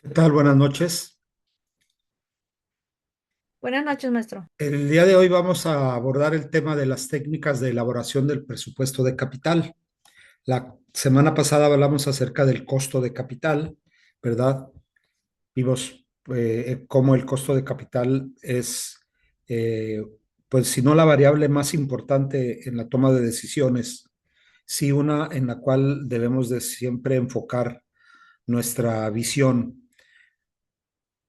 ¿Qué tal? Buenas noches. Buenas noches, maestro. El día de hoy vamos a abordar el tema de las técnicas de elaboración del presupuesto de capital. La semana pasada hablamos acerca del costo de capital, ¿verdad? Vimos cómo el costo de capital es, eh, pues, si no la variable más importante en la toma de decisiones, sí una en la cual debemos de siempre enfocar nuestra visión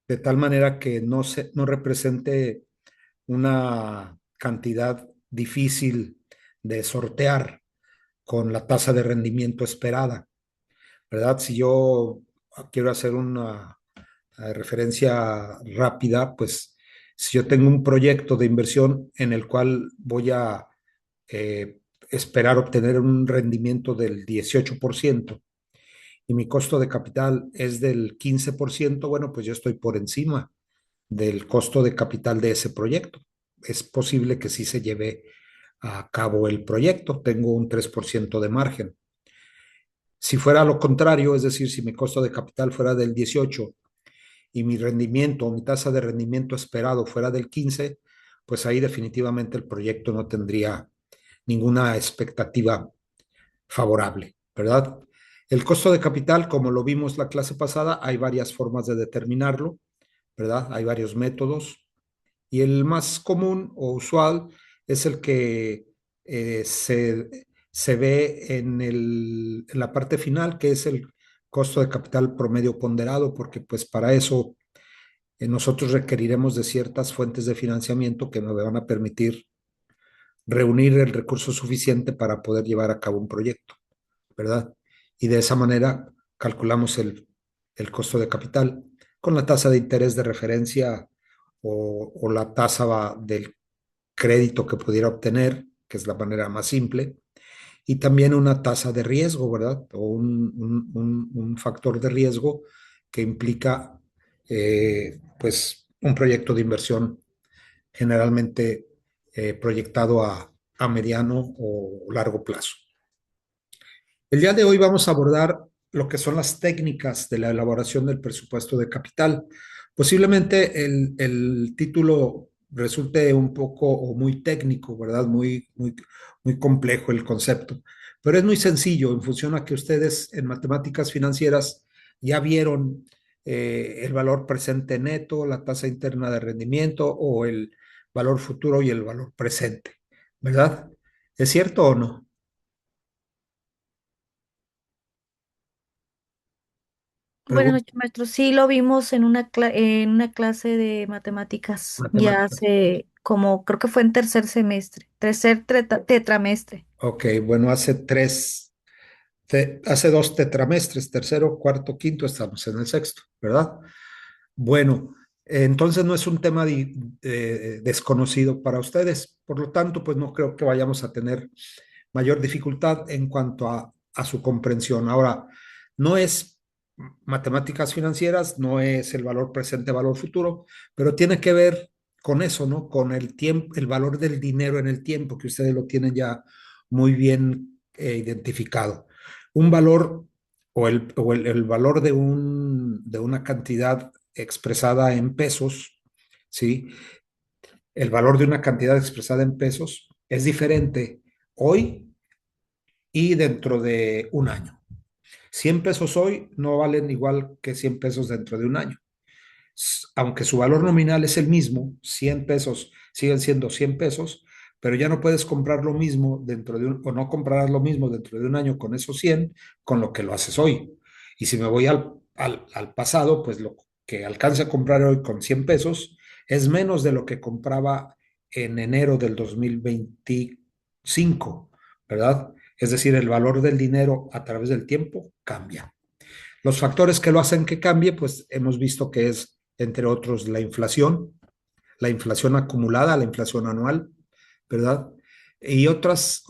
de tal manera que no represente una cantidad difícil de sortear con la tasa de rendimiento esperada, ¿verdad? Si yo quiero hacer una referencia rápida, pues si yo tengo un proyecto de inversión en el cual voy a esperar obtener un rendimiento del 18% y mi costo de capital es del 15%, bueno, pues yo estoy por encima del costo de capital de ese proyecto. Es posible que sí se lleve a cabo el proyecto, tengo un 3% de margen. Si fuera lo contrario, es decir, si mi costo de capital fuera del 18 y mi rendimiento o mi tasa de rendimiento esperado fuera del 15, pues ahí definitivamente el proyecto no tendría ninguna expectativa favorable, ¿verdad? El costo de capital, como lo vimos la clase pasada, hay varias formas de determinarlo, ¿verdad? Hay varios métodos. Y el más común o usual es el que se ve en la parte final, que es el costo de capital promedio ponderado, porque pues para eso nosotros requeriremos de ciertas fuentes de financiamiento que nos van a permitir reunir el recurso suficiente para poder llevar a cabo un proyecto, ¿verdad? Y de esa manera calculamos el costo de capital con la tasa de interés de referencia o la tasa del crédito que pudiera obtener, que es la manera más simple, y también una tasa de riesgo, ¿verdad? O un factor de riesgo que implica, pues, un proyecto de inversión generalmente proyectado a mediano o largo plazo. El día de hoy vamos a abordar lo que son las técnicas de la elaboración del presupuesto de capital. Posiblemente el título resulte un poco o muy técnico, ¿verdad? Muy complejo el concepto, pero es muy sencillo en función a que ustedes en matemáticas financieras ya vieron el valor presente neto, la tasa interna de rendimiento o el valor futuro y el valor presente, ¿verdad? ¿Es cierto o no? Buenas Pregunta. noches, maestro. Sí, lo vimos en en una clase de matemáticas ya Matemáticas. hace como, creo que fue en tercer semestre, tetramestre. Ok, bueno, hace dos tetramestres, tercero, cuarto, quinto, estamos en el sexto, ¿verdad? Bueno, entonces no es un tema desconocido para ustedes, por lo tanto, pues no creo que vayamos a tener mayor dificultad en cuanto a su comprensión. Ahora, no es matemáticas financieras, no es el valor presente, valor futuro, pero tiene que ver con eso, ¿no? Con el tiempo, el valor del dinero en el tiempo, que ustedes lo tienen ya muy bien identificado. Un valor el valor de una cantidad expresada en pesos, ¿sí? El valor de una cantidad expresada en pesos es diferente hoy y dentro de un año. 100 pesos hoy no valen igual que 100 pesos dentro de un año. Aunque su valor nominal es el mismo, 100 pesos siguen siendo 100 pesos, pero ya no puedes comprar lo mismo o no comprarás lo mismo dentro de un año con esos 100 con lo que lo haces hoy. Y si me voy al pasado, pues lo que alcance a comprar hoy con 100 pesos es menos de lo que compraba en enero del 2025, ¿verdad? Es decir, el valor del dinero a través del tiempo cambia. Los factores que lo hacen que cambie, pues hemos visto que es, entre otros, la inflación acumulada, la inflación anual, ¿verdad? Y otras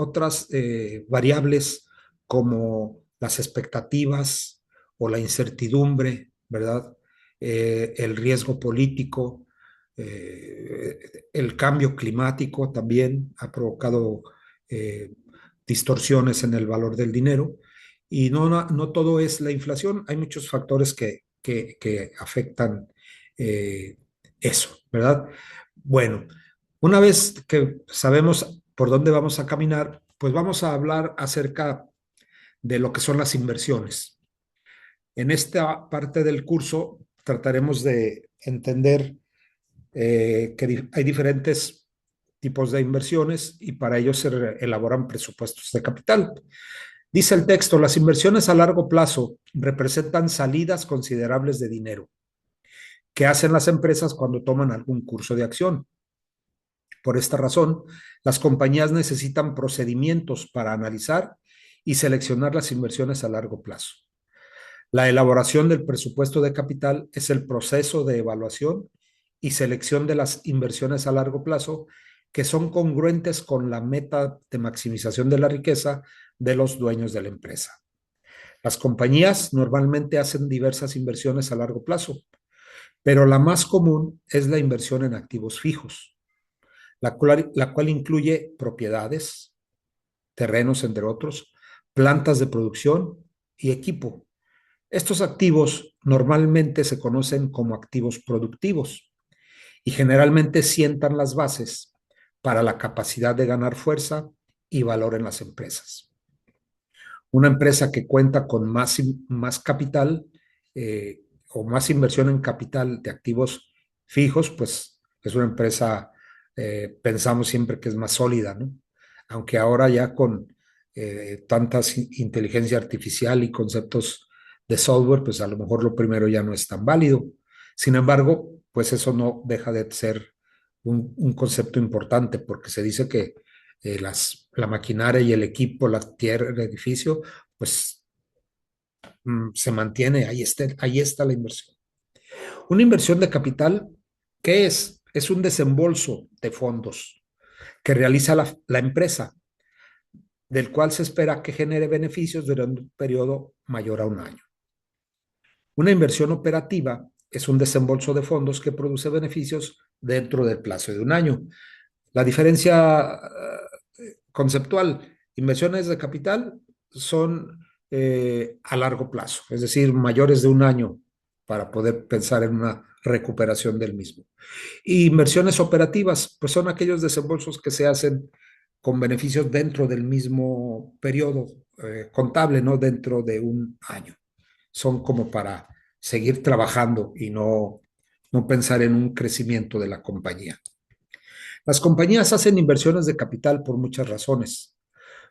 variables como las expectativas o la incertidumbre, ¿verdad? El riesgo político, el cambio climático también ha provocado eh, distorsiones en el valor del dinero. Y no todo es la inflación, hay muchos factores que afectan eh, eso, ¿verdad? Bueno, una vez que sabemos por dónde vamos a caminar, pues vamos a hablar acerca de lo que son las inversiones. En esta parte del curso trataremos de entender que hay diferentes tipos de inversiones y para ello se elaboran presupuestos de capital. Dice el texto, las inversiones a largo plazo representan salidas considerables de dinero que hacen las empresas cuando toman algún curso de acción. Por esta razón, las compañías necesitan procedimientos para analizar y seleccionar las inversiones a largo plazo. La elaboración del presupuesto de capital es el proceso de evaluación y selección de las inversiones a largo plazo que son congruentes con la meta de maximización de la riqueza de los dueños de la empresa. Las compañías normalmente hacen diversas inversiones a largo plazo, pero la más común es la inversión en activos fijos, la cual incluye propiedades, terrenos, entre otros, plantas de producción y equipo. Estos activos normalmente se conocen como activos productivos y generalmente sientan las bases para la capacidad de ganar fuerza y valor en las empresas. Una empresa que cuenta con más capital o más inversión en capital de activos fijos, pues es una empresa, pensamos siempre que es más sólida, ¿no? Aunque ahora ya con tantas inteligencia artificial y conceptos de software, pues a lo mejor lo primero ya no es tan válido. Sin embargo, pues eso no deja de ser un concepto importante porque se dice que la maquinaria y el equipo, la tierra, el edificio, pues se mantiene, ahí está la inversión. Una inversión de capital, ¿qué es? Es un desembolso de fondos que realiza la empresa, del cual se espera que genere beneficios durante un periodo mayor a un año. Una inversión operativa es un desembolso de fondos que produce beneficios dentro del plazo de un año. La diferencia conceptual, inversiones de capital son a largo plazo, es decir, mayores de un año para poder pensar en una recuperación del mismo. Y inversiones operativas, pues son aquellos desembolsos que se hacen con beneficios dentro del mismo periodo contable, no dentro de un año. Son como para seguir trabajando y no pensar en un crecimiento de la compañía. Las compañías hacen inversiones de capital por muchas razones.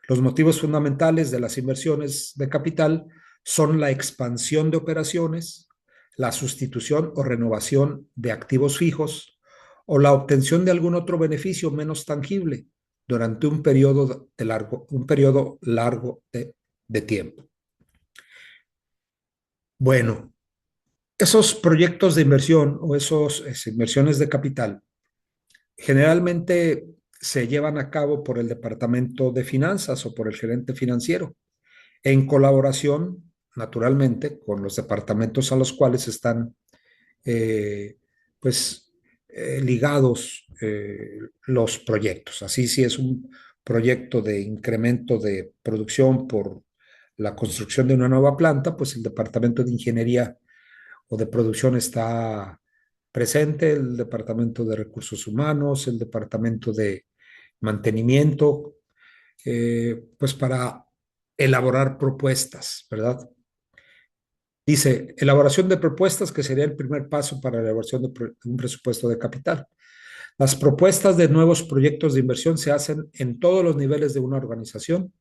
Los motivos fundamentales de las inversiones de capital son la expansión de operaciones, la sustitución o renovación de activos fijos o la obtención de algún otro beneficio menos tangible durante un periodo largo de tiempo. Bueno, esos proyectos de inversión o esas inversiones de capital generalmente se llevan a cabo por el departamento de finanzas o por el gerente financiero, en colaboración, naturalmente, con los departamentos a los cuales están eh, pues, ligados los proyectos. Así, si es un proyecto de incremento de producción por la construcción de una nueva planta, pues el departamento de ingeniería o de producción está presente, el departamento de recursos humanos, el departamento de mantenimiento, pues para elaborar propuestas, ¿verdad? Dice, elaboración de propuestas, que sería el primer paso para la elaboración de un presupuesto de capital. Las propuestas de nuevos proyectos de inversión se hacen en todos los niveles de una organización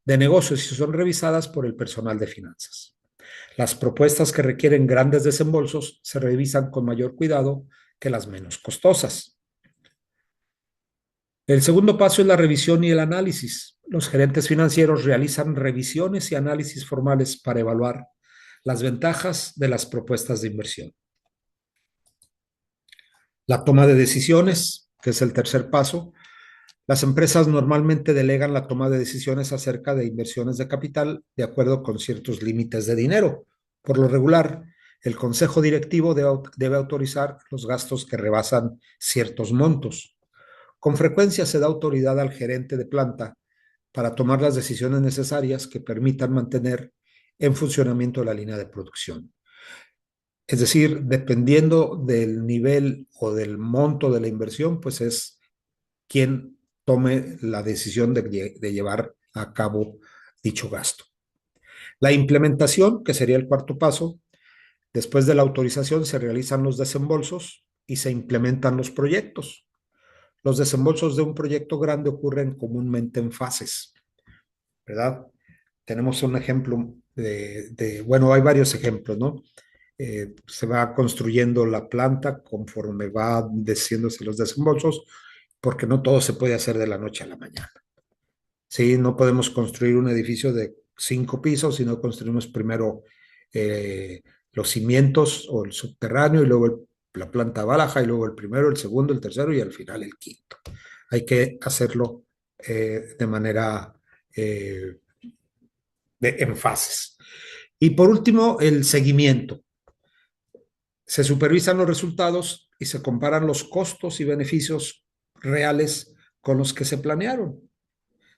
de negocios y son revisadas por el personal de finanzas. Las propuestas que requieren grandes desembolsos se revisan con mayor cuidado que las menos costosas. El segundo paso es la revisión y el análisis. Los gerentes financieros realizan revisiones y análisis formales para evaluar las ventajas de las propuestas de inversión. La toma de decisiones, que es el tercer paso. Las empresas normalmente delegan la toma de decisiones acerca de inversiones de capital de acuerdo con ciertos límites de dinero. Por lo regular, el consejo directivo debe autorizar los gastos que rebasan ciertos montos. Con frecuencia se da autoridad al gerente de planta para tomar las decisiones necesarias que permitan mantener en funcionamiento la línea de producción. Es decir, dependiendo del nivel o del monto de la inversión, pues es quien tome la decisión de llevar a cabo dicho gasto. La implementación, que sería el cuarto paso, después de la autorización se realizan los desembolsos y se implementan los proyectos. Los desembolsos de un proyecto grande ocurren comúnmente en fases, ¿verdad? Tenemos un ejemplo bueno, hay varios ejemplos, ¿no? Se va construyendo la planta conforme va desciéndose los desembolsos, porque no todo se puede hacer de la noche a la mañana. Sí, no podemos construir un edificio de 5 pisos, sino construimos primero eh, los cimientos o el subterráneo y luego la planta baja y luego el primero, el segundo, el tercero y al final el quinto. Hay que hacerlo de manera en fases. Y por último, el seguimiento. Se supervisan los resultados y se comparan los costos y beneficios reales con los que se planearon.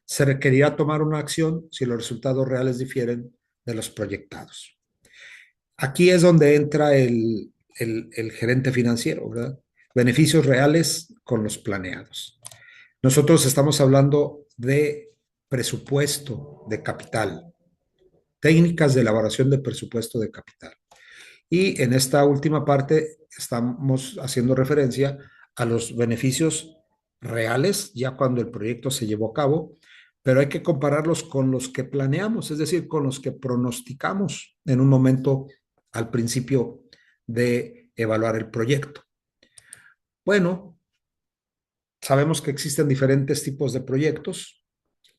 Se requerirá tomar una acción si los resultados reales difieren de los proyectados. Aquí es donde entra el gerente financiero, ¿verdad? Beneficios reales con los planeados. Nosotros estamos hablando de presupuesto de capital, técnicas de elaboración de presupuesto de capital. Y en esta última parte estamos haciendo referencia a los beneficios reales, ya cuando el proyecto se llevó a cabo, pero hay que compararlos con los que planeamos, es decir, con los que pronosticamos en un momento al principio de evaluar el proyecto. Bueno, sabemos que existen diferentes tipos de proyectos,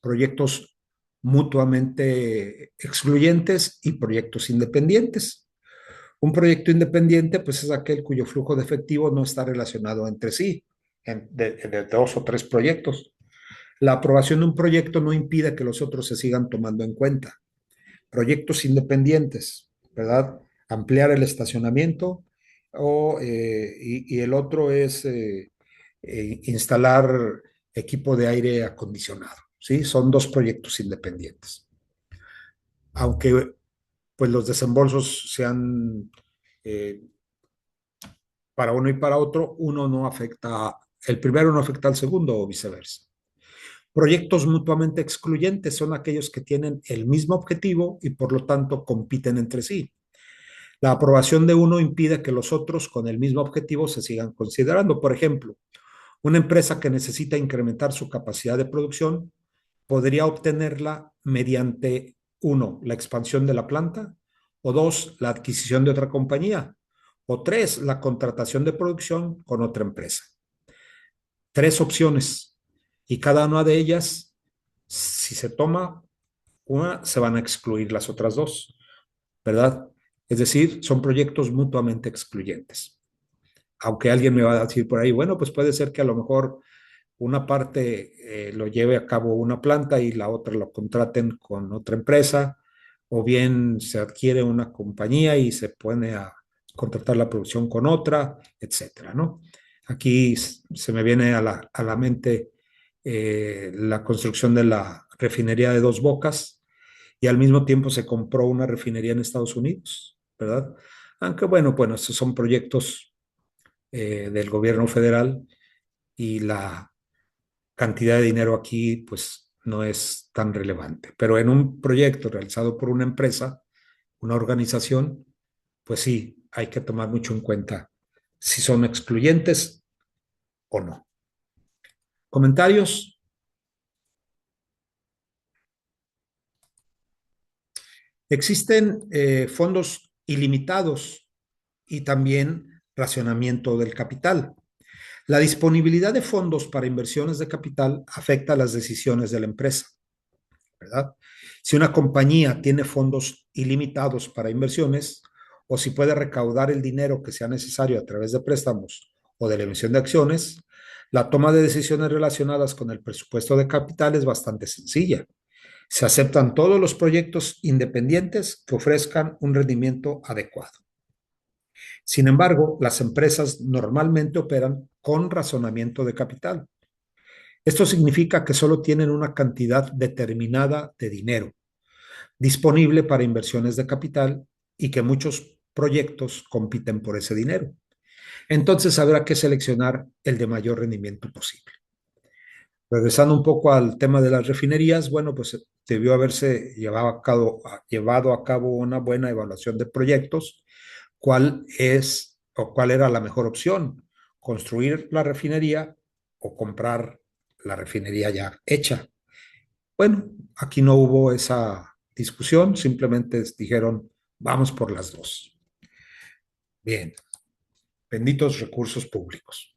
proyectos mutuamente excluyentes y proyectos independientes. Un proyecto independiente, pues es aquel cuyo flujo de efectivo no está relacionado entre sí, de 2 o 3 proyectos. La aprobación de un proyecto no impide que los otros se sigan tomando en cuenta. Proyectos independientes, ¿verdad? Ampliar el estacionamiento y el otro es instalar equipo de aire acondicionado, ¿sí? Son 2 proyectos independientes. Aunque pues los desembolsos sean eh, para uno y para otro, uno no afecta, el primero no afecta al segundo o viceversa. Proyectos mutuamente excluyentes son aquellos que tienen el mismo objetivo y por lo tanto compiten entre sí. La aprobación de uno impide que los otros con el mismo objetivo se sigan considerando. Por ejemplo, una empresa que necesita incrementar su capacidad de producción podría obtenerla mediante, uno, la expansión de la planta, o dos, la adquisición de otra compañía, o tres, la contratación de producción con otra empresa. 3 opciones y cada una de ellas, si se toma una, se van a excluir las otras dos, ¿verdad? Es decir, son proyectos mutuamente excluyentes. Aunque alguien me va a decir por ahí, bueno, pues puede ser que a lo mejor una parte lo lleve a cabo una planta y la otra lo contraten con otra empresa, o bien se adquiere una compañía y se pone a contratar la producción con otra, etcétera, ¿no? Aquí se me viene a la mente la construcción de la refinería de Dos Bocas y al mismo tiempo se compró una refinería en Estados Unidos, ¿verdad? Aunque bueno, estos son proyectos del gobierno federal y la cantidad de dinero aquí pues no es tan relevante. Pero en un proyecto realizado por una empresa, una organización, pues sí, hay que tomar mucho en cuenta si son excluyentes o no. ¿Comentarios? Existen fondos ilimitados y también racionamiento del capital. La disponibilidad de fondos para inversiones de capital afecta las decisiones de la empresa, ¿verdad? Si una compañía tiene fondos ilimitados para inversiones o si puede recaudar el dinero que sea necesario a través de préstamos o de la emisión de acciones, la toma de decisiones relacionadas con el presupuesto de capital es bastante sencilla. Se aceptan todos los proyectos independientes que ofrezcan un rendimiento adecuado. Sin embargo, las empresas normalmente operan con razonamiento de capital. Esto significa que solo tienen una cantidad determinada de dinero disponible para inversiones de capital y que muchos proyectos compiten por ese dinero. Entonces habrá que seleccionar el de mayor rendimiento posible. Regresando un poco al tema de las refinerías, bueno, pues debió haberse llevado a cabo una buena evaluación de proyectos. ¿Cuál es o cuál era la mejor opción? ¿Construir la refinería o comprar la refinería ya hecha? Bueno, aquí no hubo esa discusión, simplemente dijeron, vamos por las dos. Bien, benditos recursos públicos.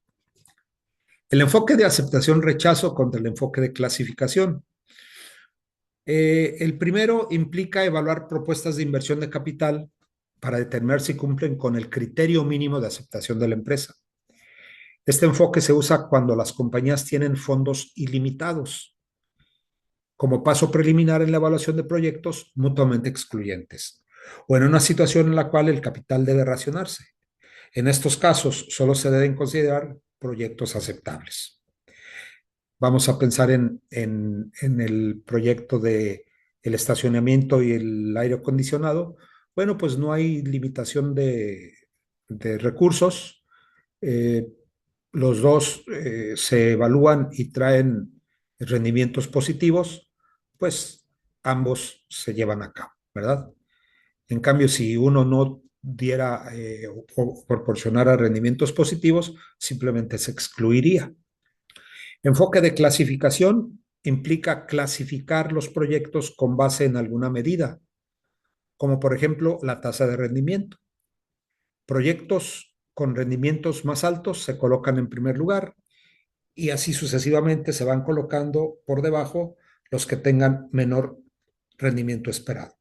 El enfoque de aceptación-rechazo contra el enfoque de clasificación. El primero implica evaluar propuestas de inversión de capital para determinar si cumplen con el criterio mínimo de aceptación de la empresa. Este enfoque se usa cuando las compañías tienen fondos ilimitados, como paso preliminar en la evaluación de proyectos mutuamente excluyentes, o en una situación en la cual el capital debe racionarse. En estos casos, solo se deben considerar proyectos aceptables. Vamos a pensar en el proyecto de el estacionamiento y el aire acondicionado. Bueno, pues no hay limitación de recursos. Eh, los dos se evalúan y traen rendimientos positivos, pues ambos se llevan a cabo, ¿verdad? En cambio, si uno no diera o proporcionara rendimientos positivos, simplemente se excluiría. Enfoque de clasificación implica clasificar los proyectos con base en alguna medida, como por ejemplo la tasa de rendimiento. Proyectos con rendimientos más altos se colocan en primer lugar y así sucesivamente se van colocando por debajo los que tengan menor rendimiento esperado.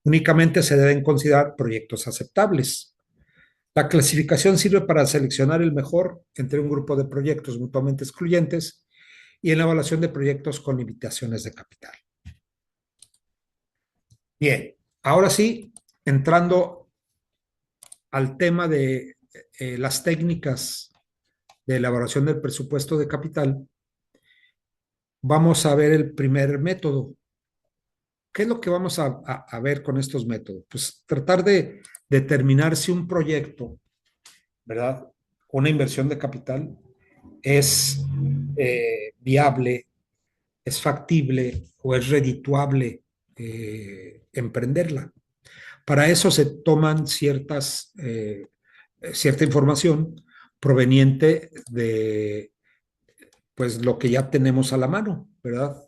Únicamente se deben considerar proyectos aceptables. La clasificación sirve para seleccionar el mejor entre un grupo de proyectos mutuamente excluyentes y en la evaluación de proyectos con limitaciones de capital. Bien, ahora sí, entrando al tema de las técnicas de elaboración del presupuesto de capital, vamos a ver el primer método. ¿Qué es lo que vamos a ver con estos métodos? Pues tratar de determinar si un proyecto, ¿verdad? Una inversión de capital es viable, es factible o es redituable emprenderla. Para eso se toman cierta información proveniente de pues lo que ya tenemos a la mano, ¿verdad?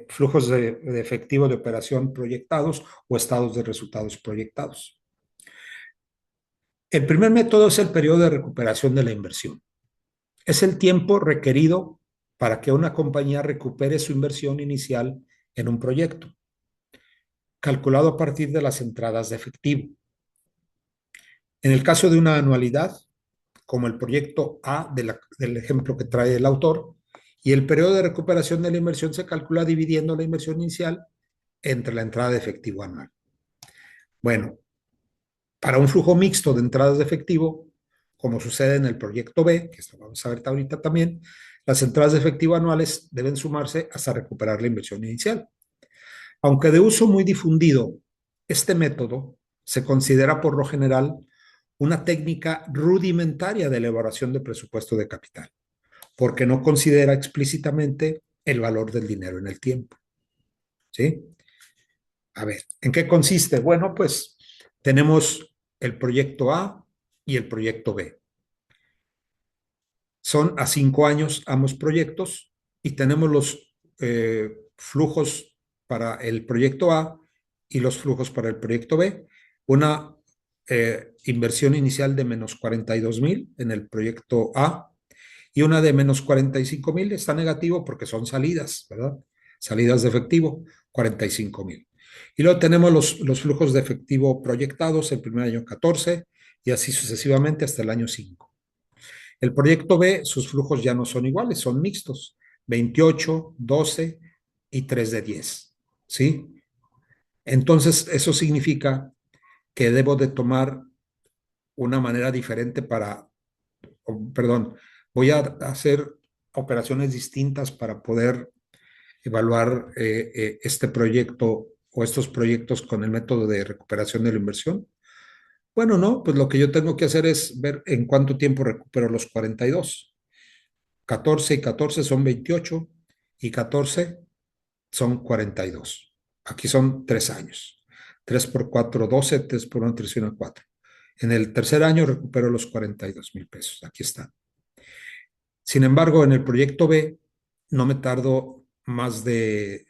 Flujos de efectivo de operación proyectados o estados de resultados proyectados. El primer método es el periodo de recuperación de la inversión. Es el tiempo requerido para que una compañía recupere su inversión inicial en un proyecto, calculado a partir de las entradas de efectivo. En el caso de una anualidad, como el proyecto A del ejemplo que trae el autor, y el periodo de recuperación de la inversión se calcula dividiendo la inversión inicial entre la entrada de efectivo anual. Bueno, para un flujo mixto de entradas de efectivo, como sucede en el proyecto B, que esto vamos a ver ahorita también, las entradas de efectivo anuales deben sumarse hasta recuperar la inversión inicial. Aunque de uso muy difundido, este método se considera por lo general una técnica rudimentaria de elaboración de presupuesto de capital, porque no considera explícitamente el valor del dinero en el tiempo. ¿Sí? A ver, ¿en qué consiste? Bueno, pues tenemos el proyecto A y el proyecto B. Son a 5 años ambos proyectos y tenemos los flujos para el proyecto A y los flujos para el proyecto B. Una inversión inicial de menos 42,000 en el proyecto A y una de menos 45,000. Está negativo porque son salidas, ¿verdad? Salidas de efectivo, 45,000. Y luego tenemos los flujos de efectivo proyectados el primer año 14 y así sucesivamente hasta el año 5. El proyecto B, sus flujos ya no son iguales, son mixtos, 28, 12 y 3 de 10. ¿Sí? Entonces, eso significa que debo de tomar una manera diferente perdón, voy a hacer operaciones distintas para poder evaluar este proyecto o estos proyectos con el método de recuperación de la inversión? Bueno, no, pues lo que yo tengo que hacer es ver en cuánto tiempo recupero los 42. 14 y 14 son 28 y 14 son 42. Aquí son 3 años. 3 por 4, 12, 3 por 1, 3 y 1, 4. En el tercer año recupero los 42,000 pesos. Aquí está. Sin embargo, en el proyecto B no me tardo más de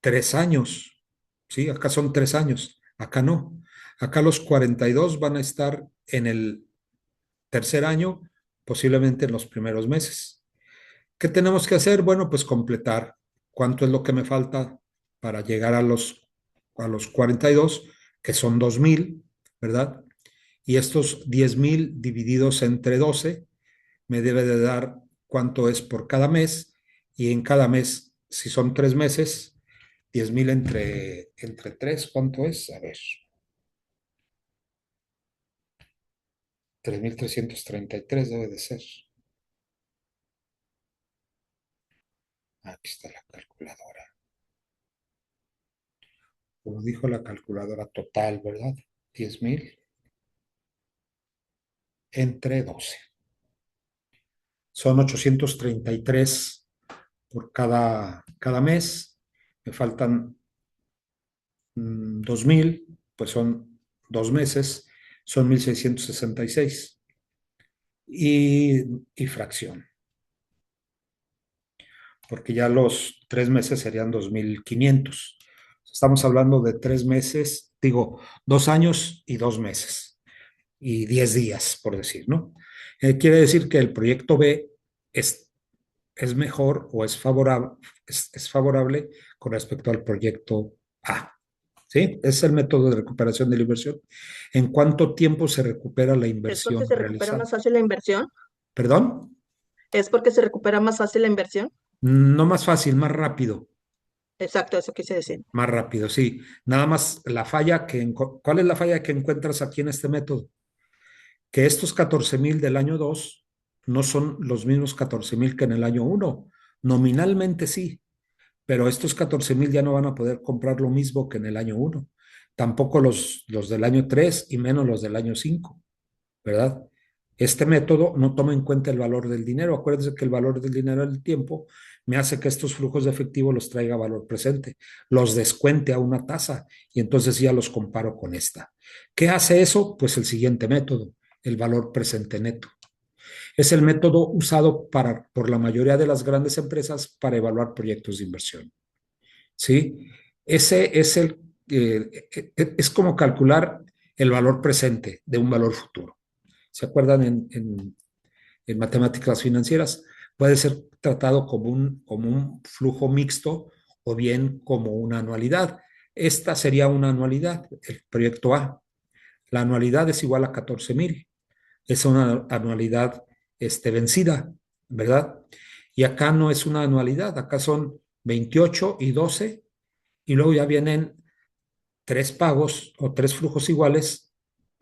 3 años. ¿Sí? Acá son 3 años. Acá no. Acá los 42 van a estar en el tercer año, posiblemente en los primeros meses. ¿Qué tenemos que hacer? Bueno, pues completar cuánto es lo que me falta para llegar a los 42, que son 2,000, ¿verdad? Y estos 10,000 divididos entre 12 me debe de dar cuánto es por cada mes. Y en cada mes, si son 3 meses, 10,000 entre 3, ¿cuánto es? A ver, 3,333 debe de ser. Aquí está la calculadora. Como dijo la calculadora total, ¿verdad? 10,000 entre 12. Son 833 por cada mes. Me faltan 2,000, pues son 2 meses, son 1,666 y fracción, porque ya los 3 meses serían 2,500. Estamos hablando de 3 meses, digo, 2 años y 2 meses y 10 días, por decir, ¿no? Quiere decir que el proyecto B es mejor o es favorable con respecto al proyecto A. ¿Sí? Es el método de recuperación de la inversión. ¿En cuánto tiempo se recupera la ¿Es porque inversión se recupera realizada? más fácil la inversión? ¿Perdón? ¿Es porque se recupera más fácil la inversión? No más fácil, más rápido. Exacto, eso quise decir. Más rápido, sí. Nada más la falla ¿cuál es la falla que encuentras aquí en este método? Que estos 14,000 del año 2 no son los mismos 14,000 que en el año 1. Nominalmente sí, pero estos 14,000 ya no van a poder comprar lo mismo que en el año 1. Tampoco los del año 3 y menos los del año 5, ¿verdad? Este método no toma en cuenta el valor del dinero. Acuérdense que el valor del dinero del tiempo me hace que estos flujos de efectivo los traiga a valor presente, los descuente a una tasa y entonces ya los comparo con esta. ¿Qué hace eso? Pues el siguiente método, el valor presente neto. Es el método usado por la mayoría de las grandes empresas para evaluar proyectos de inversión. ¿Sí? Ese es como calcular el valor presente de un valor futuro. ¿Se acuerdan en matemáticas financieras? Puede ser tratado como un flujo mixto o bien como una anualidad. Esta sería una anualidad, el proyecto A. La anualidad es igual a 14,000. Es una anualidad vencida, ¿verdad? Y acá no es una anualidad, acá son 28 y 12 y luego ya vienen 3 pagos o 3 flujos iguales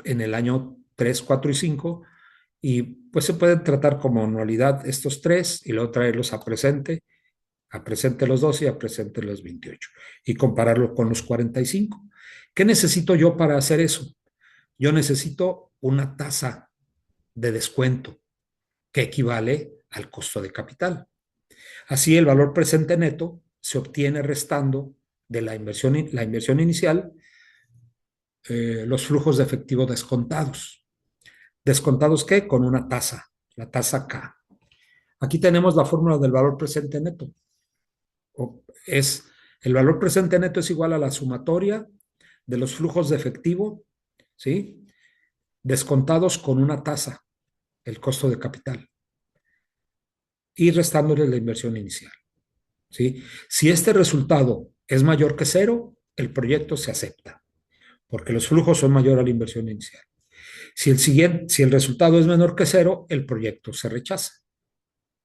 en el año 3, 4 y 5 y pues se pueden tratar como anualidad estos tres y luego traerlos a presente los 12 y a presente los 28 y compararlo con los 45. ¿Qué necesito yo para hacer eso? Yo necesito una tasa de descuento que equivale al costo de capital. Así el valor presente neto se obtiene restando de la inversión inicial los flujos de efectivo descontados. ¿Descontados qué? Con una tasa, la tasa K. Aquí tenemos la fórmula del valor presente neto. Es, el valor presente neto es igual a la sumatoria de los flujos de efectivo, ¿sí? Descontados con una tasa, el costo de capital, y restándole la inversión inicial, ¿sí? Si este resultado es mayor que cero, el proyecto se acepta, porque los flujos son mayor a la inversión inicial. Si el resultado es menor que cero, el proyecto se rechaza,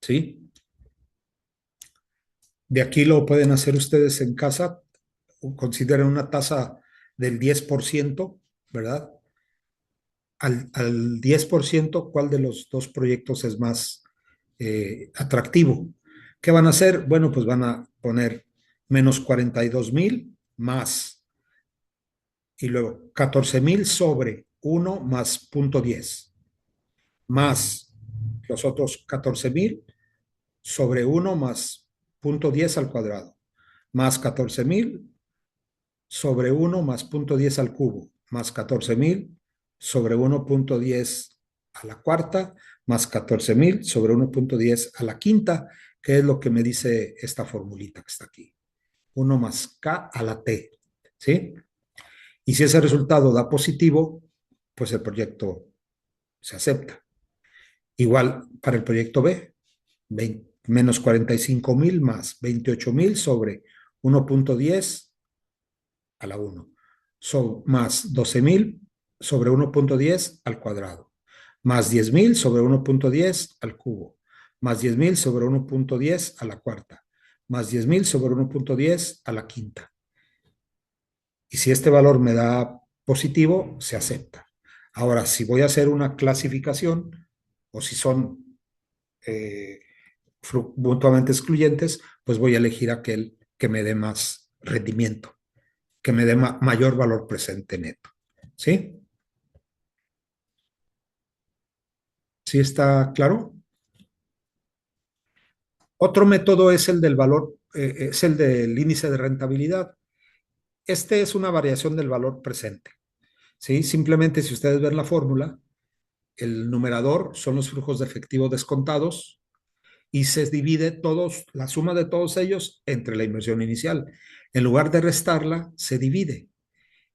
¿sí? De aquí lo pueden hacer ustedes en casa, consideren una tasa del 10%, ¿verdad? Al 10%, ¿cuál de los dos proyectos es más atractivo? ¿Qué van a hacer? Bueno, pues van a poner menos 42,000 más y luego 14,000 sobre 1 más 0,10, más los otros 14,000 sobre 1 más 0,10 al cuadrado, más 14,000 sobre 1 más 0,10 al cubo, más 14,000 sobre 1,10 a la cuarta, más 14,000 sobre 1,10 a la quinta, que es lo que me dice esta formulita que está aquí. 1 más k a la t, ¿sí? Y si ese resultado da positivo, pues el proyecto se acepta. Igual para el proyecto B, menos 45,000 más 28,000 sobre 1,10 a la 1, más 12,000 sobre 1,10 al cuadrado, más 10,000 sobre 1,10 al cubo, más 10,000 sobre 1,10 a la cuarta, más 10,000 sobre 1,10 a la quinta. Y si este valor me da positivo, se acepta. Ahora, si voy a hacer una clasificación o si son eh, mutuamente excluyentes, pues voy a elegir aquel que me dé más rendimiento, que me dé mayor valor presente neto. ¿Sí? ¿Sí está claro? Otro método es el del valor, es el del índice de rentabilidad. Este es una variación del valor presente. ¿Sí? Simplemente si ustedes ven la fórmula, el numerador son los flujos de efectivo descontados y se divide la suma de todos ellos entre la inversión inicial. En lugar de restarla, se divide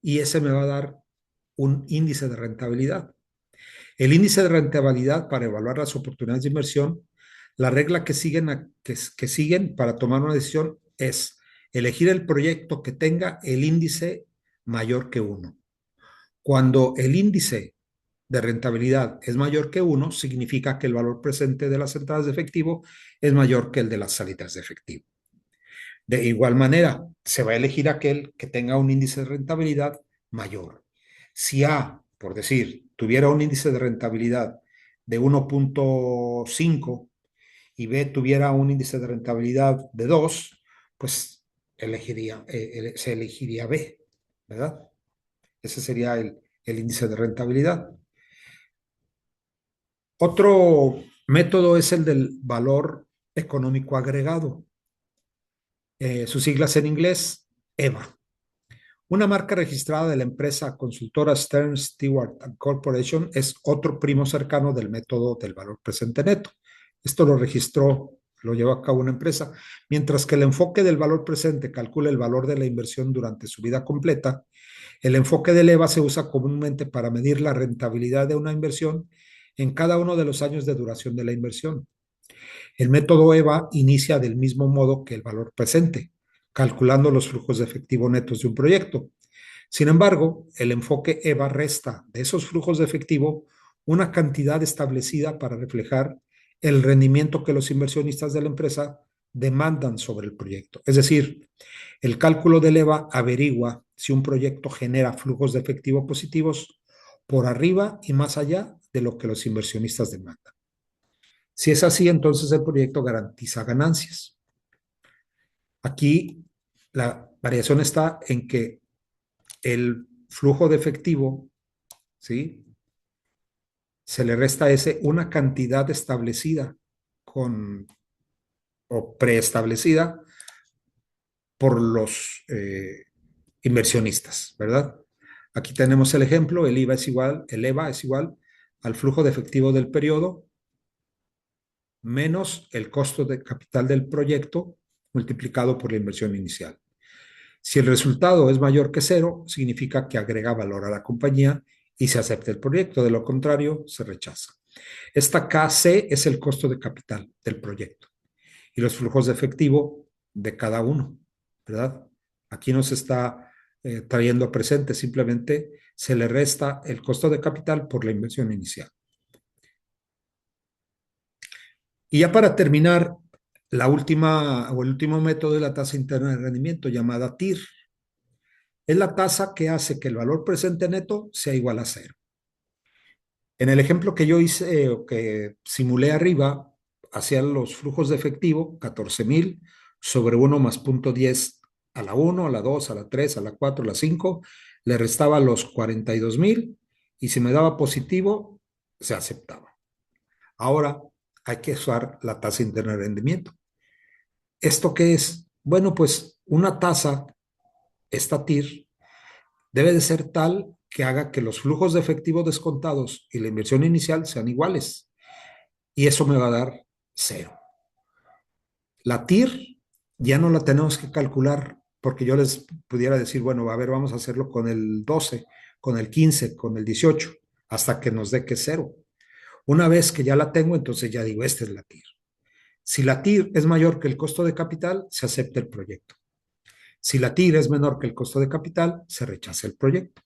y ese me va a dar un índice de rentabilidad. El índice de rentabilidad para evaluar las oportunidades de inversión, la regla que siguen para tomar una decisión es elegir el proyecto que tenga el índice mayor que 1. Cuando el índice de rentabilidad es mayor que 1, significa que el valor presente de las entradas de efectivo es mayor que el de las salidas de efectivo. De igual manera, se va a elegir aquel que tenga un índice de rentabilidad mayor. Si A, por decir, tuviera un índice de rentabilidad de 1,5 y B tuviera un índice de rentabilidad de 2, pues se elegiría B, ¿verdad? Ese sería el índice de rentabilidad. Otro método es el del valor económico agregado. Sus siglas en inglés, EVA. Una marca registrada de la empresa consultora Stern Stewart Corporation es otro primo cercano del método del valor presente neto. Esto lo llevó a cabo una empresa, mientras que el enfoque del valor presente calcula el valor de la inversión durante su vida completa. El enfoque del EVA se usa comúnmente para medir la rentabilidad de una inversión en cada uno de los años de duración de la inversión. El método EVA inicia del mismo modo que el valor presente, calculando los flujos de efectivo netos de un proyecto. Sin embargo, el enfoque EVA resta de esos flujos de efectivo una cantidad establecida para reflejar el rendimiento que los inversionistas de la empresa demandan sobre el proyecto. Es decir, el cálculo del EVA averigua si un proyecto genera flujos de efectivo positivos por arriba y más allá de lo que los inversionistas demandan. Si es así, entonces el proyecto garantiza ganancias. Aquí la variación está en que el flujo de efectivo, ¿sí? Se le resta a ese una cantidad establecida o preestablecida por los inversionistas, ¿verdad? Aquí tenemos el ejemplo, el EVA es igual al flujo de efectivo del periodo menos el costo de capital del proyecto multiplicado por la inversión inicial. Si el resultado es mayor que 0, significa que agrega valor a la compañía y se acepta el proyecto. De lo contrario, se rechaza. Esta KC es el costo de capital del proyecto y los flujos de efectivo de cada uno, ¿verdad? Aquí no se está trayendo presente, simplemente se le resta el costo de capital por la inversión inicial. Y ya para terminar, el último método es la tasa interna de rendimiento llamada TIR. Es la tasa que hace que el valor presente neto sea igual a 0. En el ejemplo que yo hice o que simulé arriba, hacía los flujos de efectivo, 14,000 sobre 1 más 0,10 a la 1, a la 2, a la 3, a la 4, a la 5. le restaba los 42,000 y si me daba positivo, se aceptaba. Ahora hay que usar la tasa interna de rendimiento. ¿Esto qué es? Bueno, pues una tasa, esta TIR, debe de ser tal que haga que los flujos de efectivo descontados y la inversión inicial sean iguales. Y eso me va a dar cero. La TIR ya no la tenemos que calcular porque yo les pudiera decir, bueno, a ver, vamos a hacerlo con el 12, con el 15, con el 18, hasta que nos dé que es cero. Una vez que ya la tengo, entonces ya digo, esta es la TIR. Si la TIR es mayor que el costo de capital, se acepta el proyecto. Si la TIR es menor que el costo de capital, se rechaza el proyecto.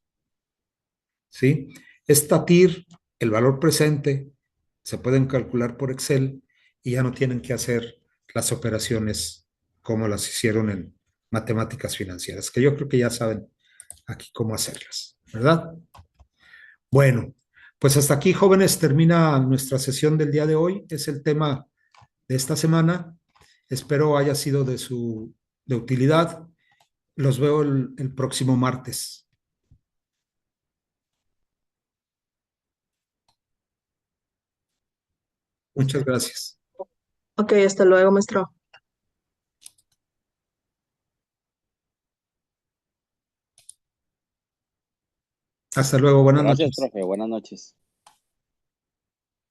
¿Sí? Esta TIR, el valor presente, se pueden calcular por Excel y ya no tienen que hacer las operaciones como las hicieron en matemáticas financieras, que yo creo que ya saben aquí cómo hacerlas, ¿verdad? Bueno, pues hasta aquí, jóvenes, termina nuestra sesión del día de hoy. Es el tema de esta semana. Espero haya sido de utilidad. Los veo el próximo martes. Muchas gracias. Ok, hasta luego, maestro. Hasta luego. Buenas Gracias, noches. profe. Buenas noches.